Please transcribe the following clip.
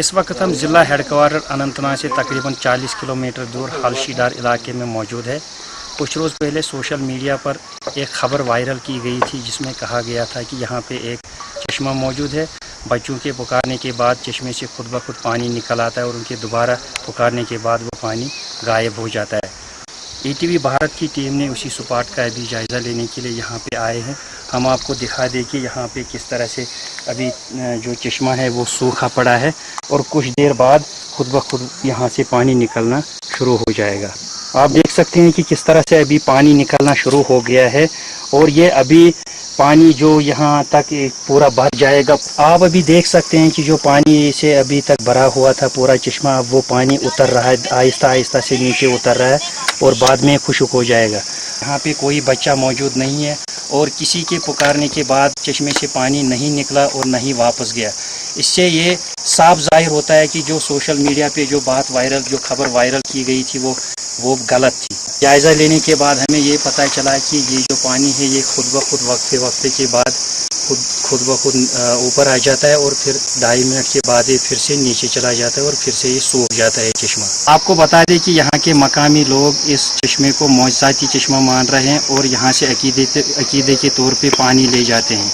इस वक्त हम ज़िला हेडक्वार्टर अनंतनाग से तकरीबन 40 किलोमीटर दूर हलशीडार इलाके में मौजूद है। कुछ रोज़ पहले सोशल मीडिया पर एक ख़बर वायरल की गई थी जिसमें कहा गया था कि यहाँ पे एक चश्मा मौजूद है। बच्चों के पुकारने के बाद चश्मे से खुद ब खुद पानी निकल आता है और उनके दोबारा पुकारने के बाद वो पानी गायब हो जाता है। ईटीवी भारत की टीम ने उसी स्पॉट का अभी जायज़ा लेने के लिए यहाँ पे आए हैं। हम आपको दिखा दें कि यहाँ पे किस तरह से अभी जो चश्मा है वो सूखा पड़ा है और कुछ देर बाद खुद ब खुद यहाँ से पानी निकलना शुरू हो जाएगा। आप देख सकते हैं कि किस तरह से अभी पानी निकलना शुरू हो गया है और ये अभी पानी जो यहाँ तक पूरा भर जाएगा। आप अभी देख सकते हैं कि जो पानी से अभी तक भरा हुआ था पूरा चश्मा, अब वो पानी उतर रहा है, आहिस्ता आहिस्ता से नीचे उतर रहा है और बाद में खुश्क हो जाएगा। यहाँ पे कोई बच्चा मौजूद नहीं है और किसी के पुकारने के बाद चश्मे से पानी नहीं निकला और नहीं वापस गया। इससे ये साफ ज़ाहिर होता है कि जो सोशल मीडिया पे जो खबर वायरल की गई थी वो गलत थी। जायज़ा लेने के बाद हमें ये पता चला कि ये जो पानी है ये खुद ब खुद वक्फे के बाद खुद ब खुद ऊपर आ जाता है और फिर 2.5 मिनट के बाद ये फिर से नीचे चला जाता है और फिर से ये सूख जाता है चश्मा। आपको बता दें कि यहाँ के मकामी लोग इस चश्मे को मौजज़ाती चश्मा मान रहे हैं और यहाँ से अकीदे के तौर पे पानी ले जाते हैं।